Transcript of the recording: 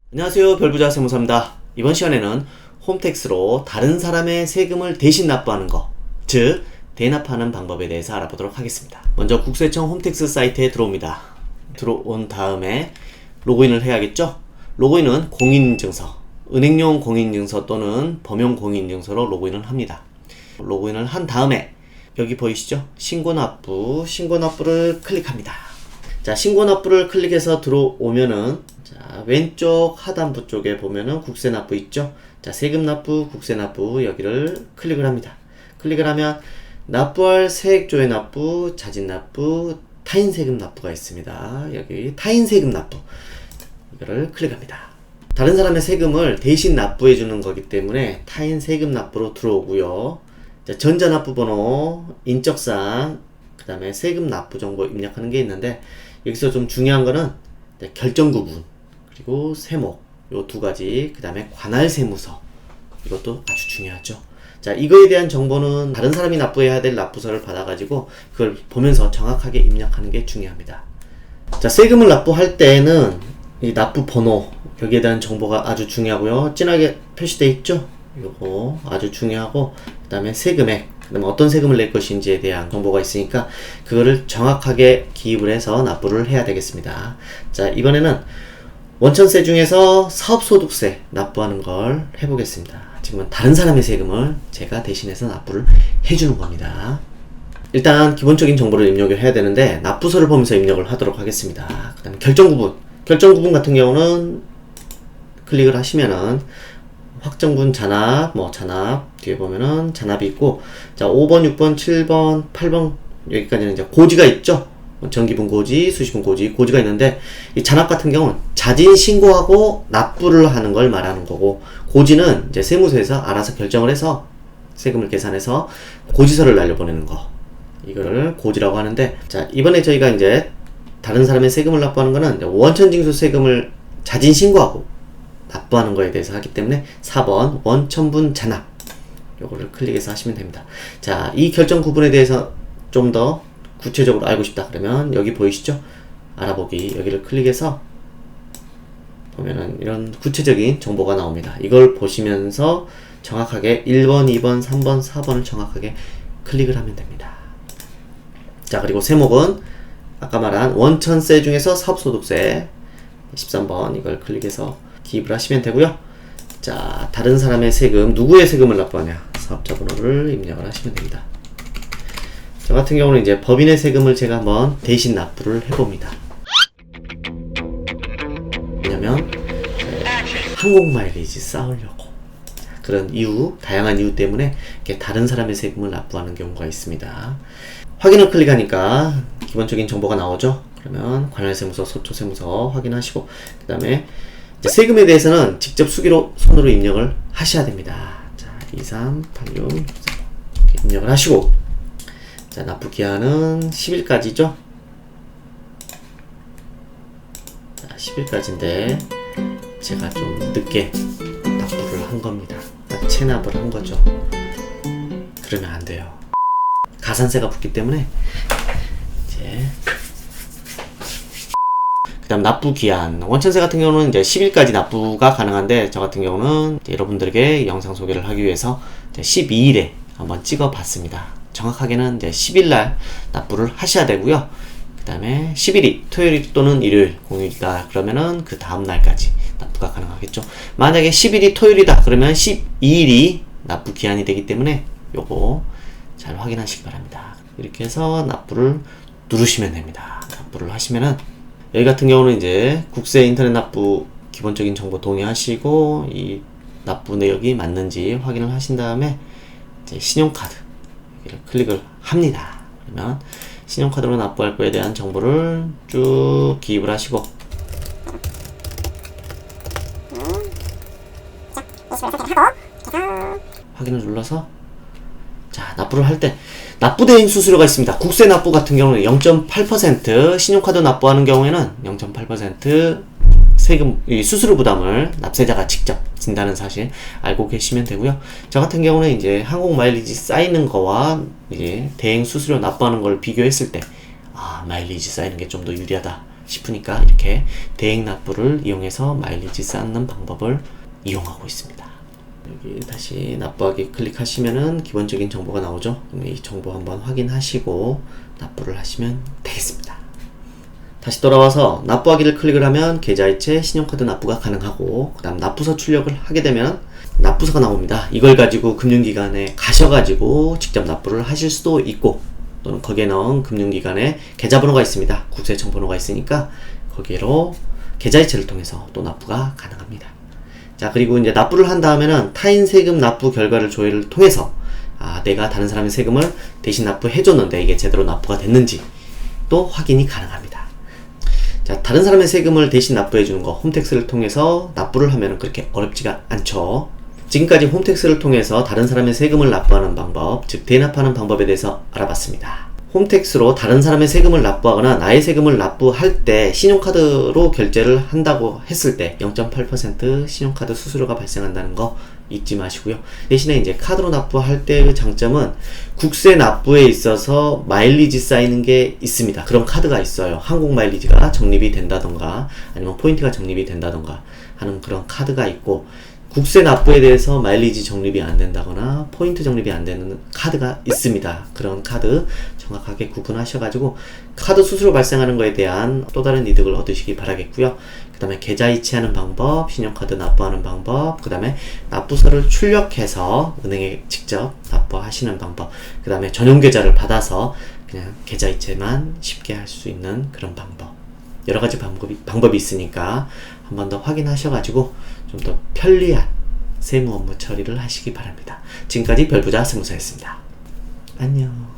안녕하세요, 별부자 세무사입니다. 이번 시간에는 홈택스로 다른 사람의 세금을 대신 납부하는 거, 즉 대납하는 방법에 대해서 알아보도록 하겠습니다. 먼저 국세청 홈택스 사이트에 들어옵니다. 들어온 다음에 로그인을 해야겠죠? 로그인은 공인인증서, 은행용 공인인증서 또는 범용 공인인증서로 로그인을 합니다. 로그인을 한 다음에 여기 보이시죠? 신고납부, 신고납부를 클릭합니다. 자, 신고납부를 클릭해서 들어오면은 자, 왼쪽 하단부 쪽에 보면은 국세납부 있죠? 자, 세금납부, 국세납부 여기를 클릭을 합니다. 클릭을 하면 납부할 세액조회 납부, 자진납부, 타인세금 납부가 있습니다. 여기 타인세금 납부 이거를 클릭합니다. 다른 사람의 세금을 대신 납부해 주는 거기 때문에 타인세금 납부로 들어오고요. 자, 전자납부번호, 인적사항, 그 다음에 세금 납부 정보 입력하는 게 있는데 여기서 좀 중요한 거는 결정구분 그리고 세목 요 두 가지, 그 다음에 관할세무서 이것도 아주 중요하죠. 자, 이거에 대한 정보는 다른 사람이 납부해야 될 납부서를 받아가지고 그걸 보면서 정확하게 입력하는 게 중요합니다. 자, 세금을 납부할 때는 이 납부 번호 여기에 대한 정보가 아주 중요하고요. 진하게 표시되어 있죠? 요거 아주 중요하고, 그 다음에 세금액, 그 다음에 어떤 세금을 낼 것인지에 대한 정보가 있으니까 그거를 정확하게 기입을 해서 납부를 해야 되겠습니다. 자, 이번에는 원천세 중에서 사업소득세 납부하는 걸 해보겠습니다. 지금은 다른 사람의 세금을 제가 대신해서 납부를 해주는 겁니다. 일단 기본적인 정보를 입력을 해야 되는데 납부서를 보면서 입력을 하도록 하겠습니다. 그 다음에 결정구분, 결정구분 같은 경우는 클릭을 하시면은 확정분 잔압, 잔압 뒤에 보면은 잔압이 있고, 자, 5번, 6번, 7번, 8번 여기까지는 이제 고지가 있죠. 정기분 고지, 수시분 고지, 고지가 있는데 이 잔압 같은 경우는 자진 신고하고 납부를 하는 걸 말하는 거고, 고지는 이제 세무서에서 알아서 결정을 해서 세금을 계산해서 고지서를 날려보내는 거, 이거를 고지라고 하는데, 자, 이번에 저희가 이제 다른 사람의 세금을 납부하는 거는 원천징수 세금을 자진 신고하고 납부하는 거에 대해서 하기 때문에 4번 원천분 잔압 요거를 클릭해서 하시면 됩니다. 자, 이 결정 구분에 대해서 좀 더 구체적으로 알고 싶다 그러면 여기 보이시죠? 알아보기 여기를 클릭해서 보면은 이런 구체적인 정보가 나옵니다. 이걸 보시면서 정확하게 1번, 2번, 3번, 4번을 정확하게 클릭을 하면 됩니다. 자, 그리고 세목은 아까 말한 원천세 중에서 사업소득세 13번 이걸 클릭해서 기입을 하시면 되고요. 자, 다른 사람의 세금, 누구의 세금을 납부하냐, 사업자 번호를 입력을 하시면 됩니다. 저 같은 경우는 이제 법인의 세금을 제가 한번 대신 납부를 해봅니다. 왜냐면 항공 마일리지 쌓으려고, 그런 이유, 다양한 이유 때문에 이렇게 다른 사람의 세금을 납부하는 경우가 있습니다. 확인을 클릭하니까 기본적인 정보가 나오죠. 그러면 관할세무서, 소초세무서 확인하시고, 그 다음에 세금에 대해서는 직접 수기로 손으로 입력을 하셔야 됩니다. 자, 2386 입력을 하시고, 자, 납부 기한은 10일까지죠. 자, 10일까지인데 제가 좀 늦게 납부를 한 겁니다. 체납을 한 거죠. 그러면 안 돼요. 가산세가 붙기 때문에 이제 그 다음 납부 기한, 원천세 같은 경우는 이제 10일까지 납부가 가능한데 저 같은 경우는 여러분들에게 영상 소개를 하기 위해서 12일에 한번 찍어 봤습니다. 정확하게는 이제 10일날 납부를 하셔야 되고요. 그 다음에 10일이 토요일 또는 일요일, 공휴일이다 그러면은 그 다음 날까지 납부가 가능하겠죠. 만약에 10일이 토요일이다 그러면 12일이 납부 기한이 되기 때문에 요거 잘 확인하시기 바랍니다. 이렇게 해서 납부를 누르시면 됩니다. 납부를 하시면은 여기 같은 경우는 이제 국세 인터넷 납부 기본적인 정보 동의하시고 이 납부 내역이 맞는지 확인을 하신 다음에 이제 신용카드 여기를 클릭을 합니다. 그러면 신용카드로 납부할 거에 대한 정보를 쭉 기입을 하시고, 확인을 눌러서, 자, 납부를 할 때 납부대행 수수료가 있습니다. 국세 납부 같은 경우는 0.8%, 신용카드 납부하는 경우에는 0.8% 세금, 이 수수료 부담을 납세자가 직접 진다는 사실 알고 계시면 되고요. 저 같은 경우는 이제 항공 마일리지 쌓이는 거와 이제 대행 수수료 납부하는 걸 비교했을 때, 마일리지 쌓이는 게 좀 더 유리하다 싶으니까 이렇게 대행 납부를 이용해서 마일리지 쌓는 방법을 이용하고 있습니다. 여기 다시 납부하기 클릭하시면은 기본적인 정보가 나오죠. 그럼 이 정보 한번 확인하시고 납부를 하시면 되겠습니다. 다시 돌아와서 납부하기를 클릭을 하면 계좌이체 신용카드 납부가 가능하고, 그 다음 납부서 출력을 하게 되면 납부서가 나옵니다. 이걸 가지고 금융기관에 가셔가지고 직접 납부를 하실 수도 있고, 또는 거기에 넣은 금융기관에 계좌번호가 있습니다. 국세청 번호가 있으니까 거기로 계좌이체를 통해서 또 납부가 가능합니다. 자, 그리고 이제 납부를 한 다음에는 타인 세금 납부 결과를 조회를 통해서 내가 다른 사람의 세금을 대신 납부해줬는데 이게 제대로 납부가 됐는지 또 확인이 가능합니다. 자, 다른 사람의 세금을 대신 납부해주는 거, 홈택스를 통해서 납부를 하면 그렇게 어렵지가 않죠. 지금까지 홈택스를 통해서 다른 사람의 세금을 납부하는 방법, 즉 대납하는 방법에 대해서 알아봤습니다. 홈택스로 다른 사람의 세금을 납부하거나 나의 세금을 납부할 때 신용카드로 결제를 한다고 했을 때 0.8% 신용카드 수수료가 발생한다는 거 잊지 마시고요. 대신에 이제 카드로 납부할 때의 장점은 국세 납부에 있어서 마일리지 쌓이는 게 있습니다. 그런 카드가 있어요. 항공 마일리지가 적립이 된다던가 아니면 포인트가 적립이 된다던가 하는 그런 카드가 있고, 국세 납부에 대해서 마일리지 적립이 안 된다거나 포인트 적립이 안 되는 카드가 있습니다. 그런 카드 정확하게 구분하셔가지고 카드 수수료 발생하는 거에 대한 또 다른 이득을 얻으시기 바라겠고요. 그 다음에 계좌 이체하는 방법, 신용카드 납부하는 방법, 그 다음에 납부서를 출력해서 은행에 직접 납부하시는 방법, 그 다음에 전용 계좌를 받아서 그냥 계좌 이체만 쉽게 할 수 있는 그런 방법, 여러 가지 방법이 있으니까 한 번 더 확인하셔가지고 좀 더 편리한 세무 업무 처리를 하시기 바랍니다. 지금까지 별부자 세무사였습니다. 안녕.